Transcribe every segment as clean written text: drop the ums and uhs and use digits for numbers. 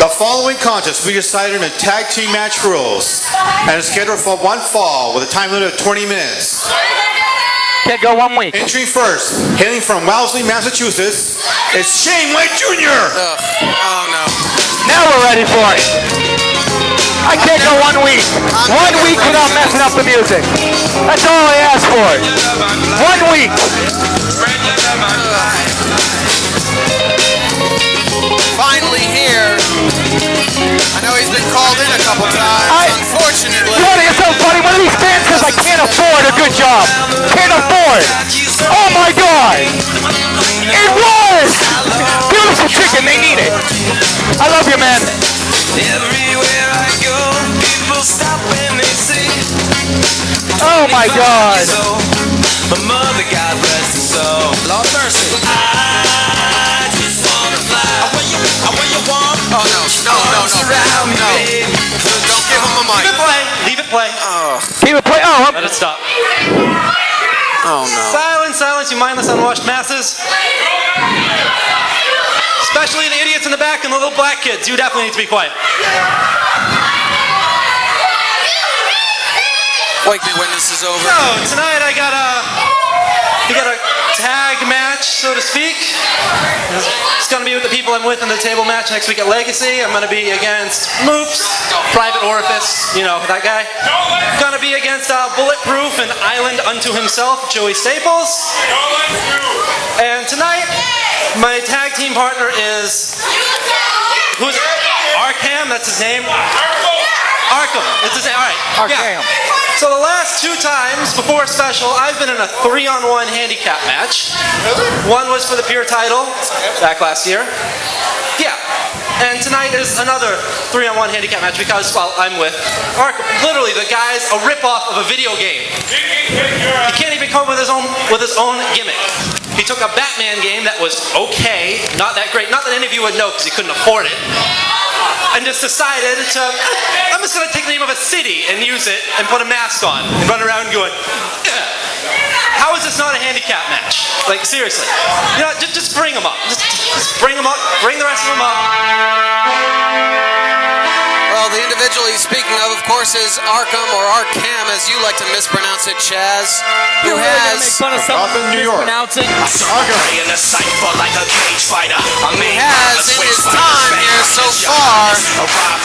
The following contest we decided in tag team match rules and is scheduled for one fall with a time limit of 20 minutes. Can't go 1 week. Entering first, hailing from Wellesley, Massachusetts, is Shane White Jr. Oh no. Now we're ready for it. I can't go 1 week. 1 week without messing up the music. That's all I asked for. 1 week. Finally here. I know he's been called in a couple times, unfortunately. It's so funny. One of these fans says I can't afford a good job. Can't afford. Oh my God. It was. Beautiful chicken. They need it. I love you, man. Everywhere I go, people stop and they say, oh my God. My mother, God rest her soul. Lord mercy. I just wanna fly. I wear you warm. Oh no. Don't give him a mic. Leave it play. Oh. Keep it play. Oh, Let it stop. Oh no. Silence, you mindless, unwashed masses. Especially the idiots in the back and the little black kids. You definitely need to be quiet. Wake me when this is over. So, tonight we got a tag match, so to speak. It's going to be with the people I'm with in the table match next week at Legacy. I'm going to be against Moops, Private Orifice, you know, that guy. Going to be against Bulletproof and Island unto himself, Joey Staplez. And tonight, my tag team partner is... who's Arkham, that's his name. Arkham, it's his name, all right. Arkham. Yeah. So the last 2 times before special, I've been in a 3-on-1 handicap match. One was for the Pure title back last year. Yeah. And tonight is another 3-on-1 handicap match because, well, I'm with Arkham. Literally, the guy's a rip-off of a video game. He can't even come up with his own gimmick. He took a Batman game that was okay, not that great, not that any of you would know because he couldn't afford it, and just decided to, I'm just going to take the name of a city and use it and put a mask on and run around going, ugh. How is this not a handicap match? Like, seriously. You know, just bring them up. Just bring them up. Bring the rest of them up. Well, the individual he's speaking of course, is Arkham, or Arkham, as you like to mispronounce it, Chaz, who has... New York. Arkham. In a cipher like a cage fighter. Who has, in his time here so far,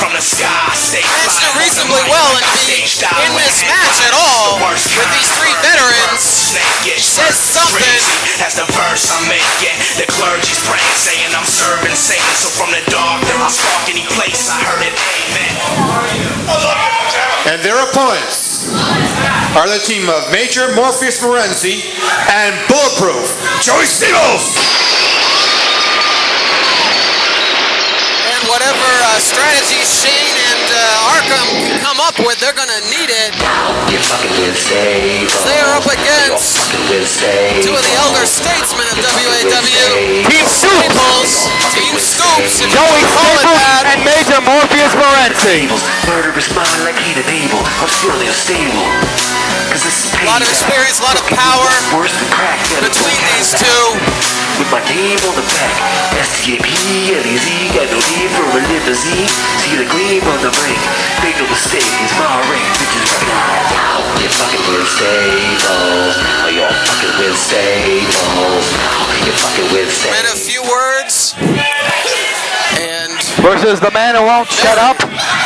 managed to reasonably well and be in this match at all with these 3 veterans. He says something. As the verse I'm making, the clergy's praying, saying I'm serving Satan. So from the dark, I'll stalk any place I heard it. Amen. And their opponents are the team of Major Morpheus Morency and Bulletproof Joey Staplez. And whatever strategy Shane and Arkham can come up with, they're going to need it. They are up against 2 of the elder statesmen of WAW. Team Stoops. Team Stoops, if you Joey want to call it that. Staplez and Major Morpheus Morency. Murder responding like he's unable. I'm still unstable. Cause this is A lot of experience, a lot of power between these 2. With my name on the back, S-T-A-P-L-E-Z, got no need for a limousine. See the gleam on the brake, make no mistake, it's my ring, bitches right now. You fucking with Staplez, oh you're fucking with Staplez, you fucking with Staplez. In a few words, and Versus the man who won't shut up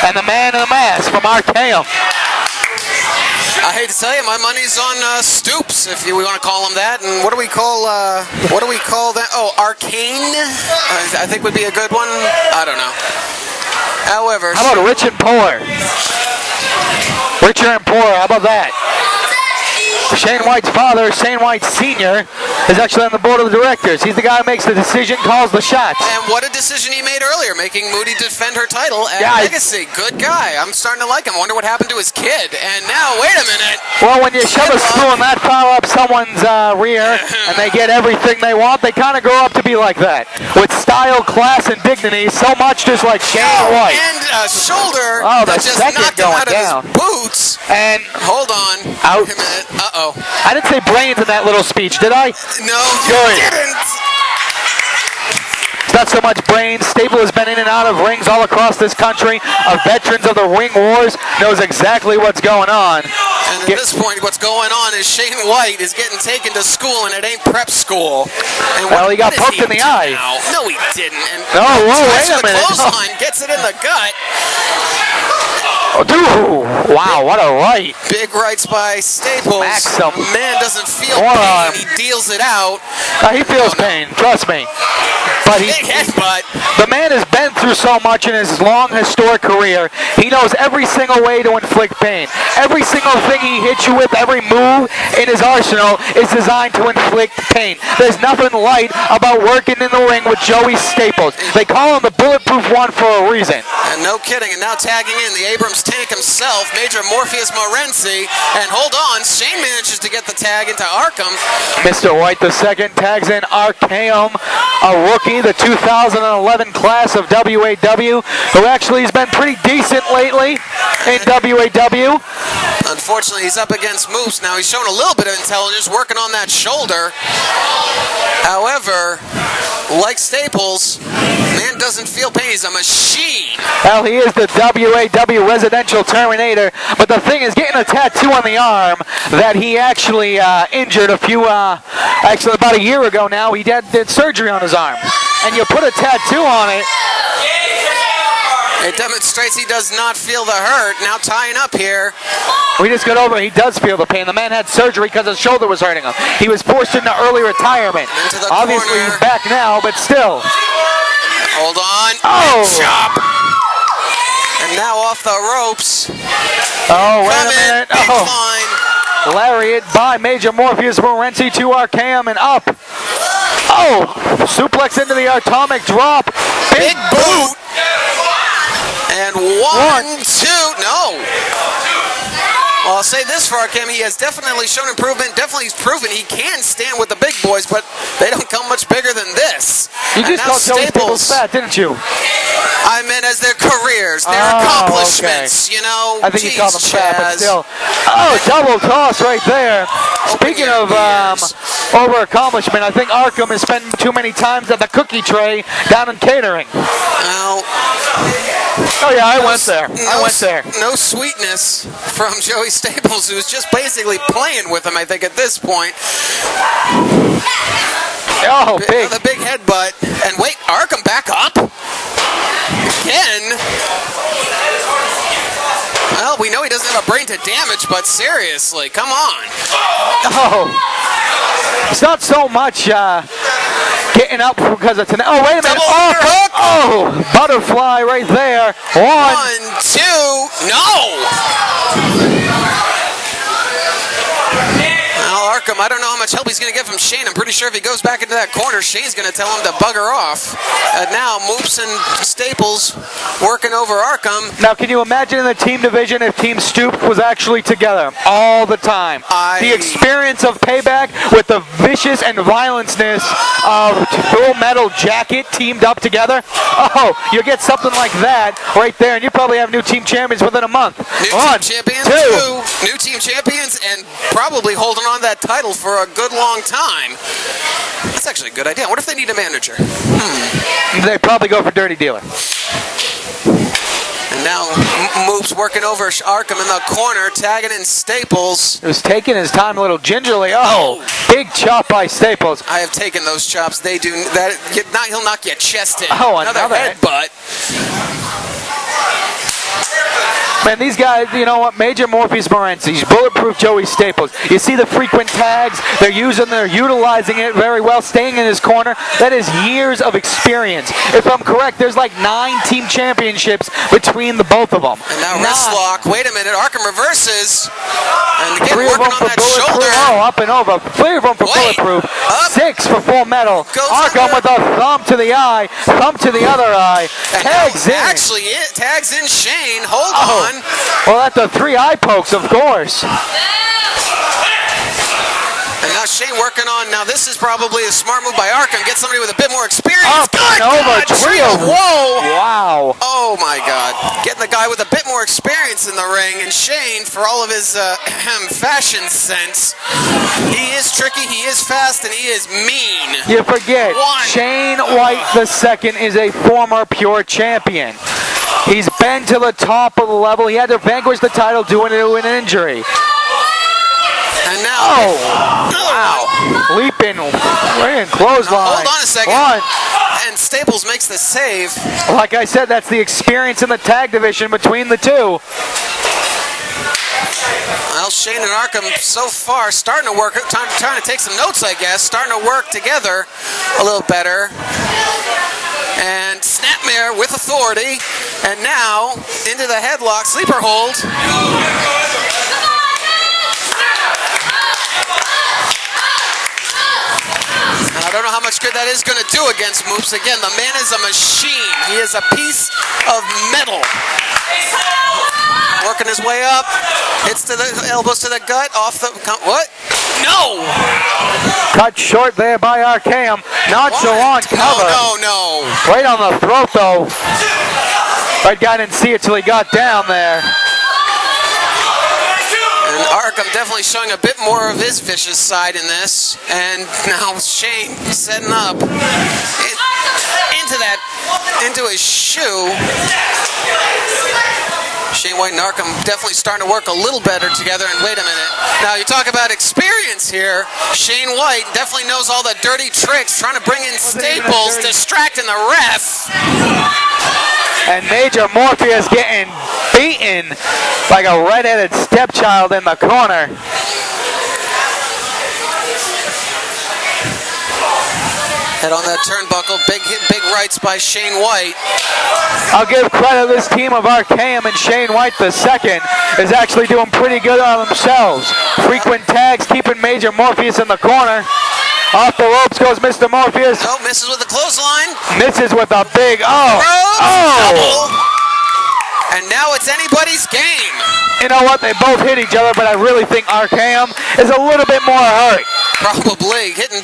and the man in the mask from Arkham. I hate to tell you, my money's on Stoops, if we want to call him that. And what do we call that? Oh, Arcane, I think would be a good one. I don't know. However, How about rich and poor? Richer and poor, how about that? Shane White's father, Shane White Sr., is actually on the board of the directors. He's the guy who makes the decision, calls the shots. and what a decision he made earlier, making Moody defend her title at Legacy. Good guy. I'm starting to like him. Wonder what happened to his kid. And now, wait a minute. Well, when you shove a spoon that far up someone's rear and they get everything they want, they kind of grow up to be like that. With style, class, and dignity, so much just like Shane White. And a shoulder Oh, the that just second knocked him going out of down. his boots. And Hold on. Out. Wait a minute. Uh-oh. I didn't say brains in that little speech, did I? No, Good. you didn't. It's not so much brains. Staple has been in and out of rings all across this country. Veterans of the ring wars knows exactly what's going on. And at this point, what's going on is Shane White is getting taken to school, and it ain't prep school. And well, he got poked in the eye. Now? No, he didn't. And whoa, wait a minute. Clothesline gets it in the gut. Oh, dude. Wow, what a right. Big rights by Staples. Maxim. Man doesn't feel pain. He deals it out. He feels pain, trust me. But big headbutt. The man has been through so much in his long, historic career. He knows every single way to inflict pain. Every single thing he hits you with, every move in his arsenal is designed to inflict pain. There's nothing light about working in the ring with Joey Staples. They call him the Bulletproof One for a reason. And no kidding. And now tagging in the Abrams tank himself, Major Morpheus Morency. And hold on, Shane manages to get the tag into Arkham. Mr. White II tags in Arkham, a rookie, the 2011 class of WAW, who actually has been pretty decent lately in WAW. Unfortunately, he's up against Moose. Now, he's shown a little bit of intelligence working on that shoulder. However, like Staples, man doesn't feel pain. He's a machine. Well, he is the WAW residential Terminator, but the thing is getting a tattoo on the arm that he actually injured actually about a year ago now. He did surgery on his arm. And you put a tattoo on it. It demonstrates he does not feel the hurt. Now tying up here. We just got over it. He does feel the pain. The man had surgery because his shoulder was hurting him. He was forced into early retirement. Into the Obviously, corner. He's back now, but still. Hold on. Oh! Chop. And now off the ropes. Oh, wait a minute. Oh. Fine. Lariat by Major Morpheus Morency to Arkham and up. Oh! Suplex into the atomic drop. Big boot. And one, two, no. Well, I'll say this for Arkham, he has definitely shown improvement. Definitely he's proven he can stand with the big boys, but they don't come much bigger than this. You just called Joey Staples fat, didn't you? I meant as their careers, their accomplishments, you know. I think you called them fat, but still. Oh, double toss right there. Speaking of over accomplishment, I think Arkham has spent too many times at the cookie tray down in catering. Well, oh yeah, I went there. I went there. No sweetness from Joey Staples, who's just basically playing with him, I think, at this point. Oh, big. The big headbutt. And wait, Arkham back up? Again? Well, we know he doesn't have a brain to damage, but seriously, come on. Oh. It's not so much getting up because of tonight. Oh, wait a minute. Oh, butterfly right there. One, two, no! Well, Arkham, I don't know how much help he's going to get from Shane. I'm pretty sure if he goes back into that corner, Shane's going to tell him to bugger off. And now, Moops and Staples working over Arkham. Now, can you imagine in the team division if Team Stoop was actually together all the time? The experience of Payback with the vicious and violenceness of Full Metal Jacket teamed up together. Oh, you get something like that right there, and you probably have new team champions within a month. New team champions, two new team champions, and probably holding on to that title for a good long time. That's actually a good idea. What if they need a manager? They probably go for Dirty Dealer. And now Moves working over Arkham in the corner, tagging in Staples. He was taking his time a little gingerly. Oh, big chop by Staples. I have taken those chops. They do that. He'll knock your chest in. Oh, another headbutt. Man, these guys, you know what? Major Morpheus Morency, Bulletproof Joey Staples. You see the frequent tags. They're utilizing it very well, staying in his corner. That is years of experience. If I'm correct, there's like 9 team championships between the both of them. And now wrist lock. Wait a minute. Arkham reverses. And again, 3 of them working on for that shoulder. Oh, up and over. 3 of them for Bulletproof. 6 for Full Metal. Arkham with a thumb to the eye, thumb to the other eye. Tags in. Actually, it tags in Shane. Hold on. Well, that's the 3 eye pokes, of course. And now Shane working on, now this is probably a smart move by Arkham. Get somebody with a bit more experience. Up and over, trio. Whoa. Wow. Oh my God. Getting the guy with a bit more experience in the ring. And Shane, for all of his fashion sense, he is tricky, he is fast, and he is mean. You forget, Shane White II is a former Pure champion. He's been to the top of the level. He had to vanquish the title due to an injury. And now, wow, leaping, ringing clothesline. Hold on a second. One. And Staplez makes the save. Like I said, that's the experience in the tag division between the two. Well, Shane and Arkham so far starting to work, trying to take some notes, I guess, starting to work together a little better. And Snapmare with authority. And now into the headlock, sleeper hold. I don't know how much good that is going to do against Moops. Again, the man is a machine. He is a piece of metal. Working his way up. Hits to the elbows to the gut. Off the... What? No! Cut short there by Arkham. Nonchalant cover. No. Right on the throat, though. Red guy didn't see it till he got down there. And Arkham definitely showing a bit more of his vicious side in this. And now Shane setting up into his shoe. Shane White and Arkham definitely starting to work a little better together. And wait a minute. Now you talk about experience here. Shane White definitely knows all the dirty tricks, trying to bring in Staplez, distracting the ref. And Major Morpheus getting beaten like a red-headed stepchild in the corner. Head on that turnbuckle, big rights by Shane White. I'll give credit to this team of Arkham, and Shane White II is actually doing pretty good on themselves. Frequent tags keeping Major Morpheus in the corner. Off the ropes goes Mr. Morpheus. Oh, misses with the clothesline. Misses with a big double. And now it's anybody's game. You know what? They both hit each other, but I really think Arkham is a little bit more hurt. Probably. Hitting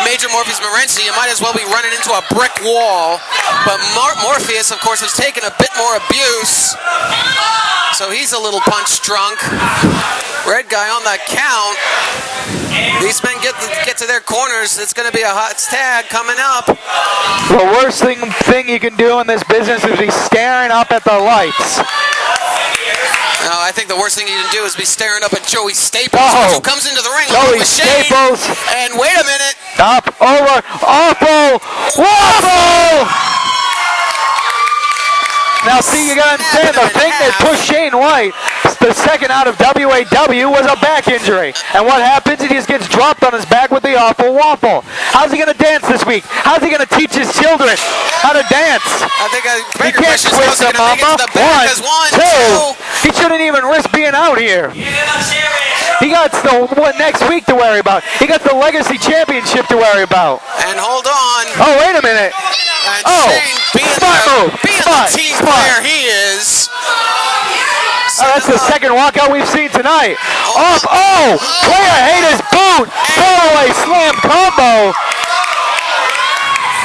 Major Morpheus Morency, you might as well be running into a brick wall. But Morpheus, of course, has taken a bit more abuse. So he's a little punch drunk. Red guy on the count. These men get to their corners. It's going to be a hot tag coming up. The worst thing you can do in this business is be staring up at the lights. No, I think the worst thing you can do is be staring up at Joey Staplez, who comes into the ring Joey with Shane. Staplez. And wait a minute. Up, over, awful, waffle! Now see, you gotta understand, the thing that pushed Shane White the second out of WAW was a back injury. And what happens? He just gets dropped on his back with the awful waffle. How's he gonna dance this week? How's he gonna teach his children how to dance? I think he can't twist the mama. One, two. He shouldn't even risk being out here. He got the next week to worry about. He got the Legacy Championship to worry about. And hold on. Oh, wait a minute. And Shane being the team player he is. That's the second walkout we've seen tonight. Player haters boot. Throwaway slam combo.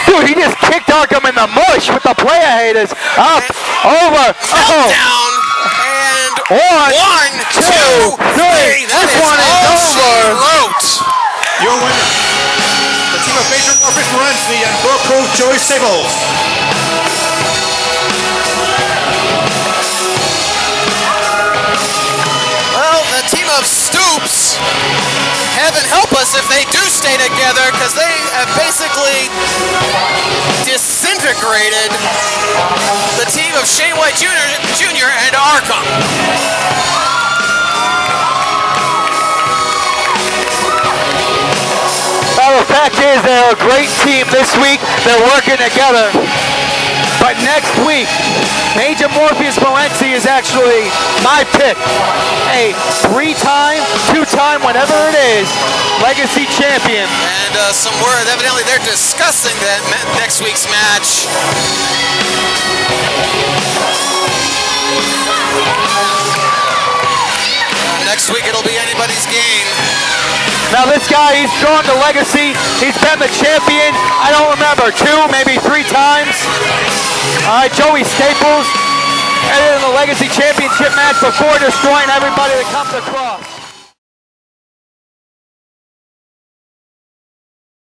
Dude, he just kicked Arkham in the mush with the player haters. Up, over, down. And one, two, three. This one is over. Your winner, the team of Major Morpheus Morency and Morpheus Joey Staplez. Well, the team of Stoops, heaven help us if they do stay together, because they have basically disintegrated the team of Shane White Jr. and Arkham. Well, the fact is they're a great team this week. They're working together. But next week, Major Morpheus Morency is actually my pick. A 3-time, 2-time, whatever it is, Legacy champion. And some word, evidently they're discussing that next week's match. Next week it'll be anybody's game. Now this guy, he's gone to Legacy. He's been the champion, I don't remember, 2, maybe 3 times. All right, Joey Staplez entered in the Legacy Championship match before destroying everybody that comes across.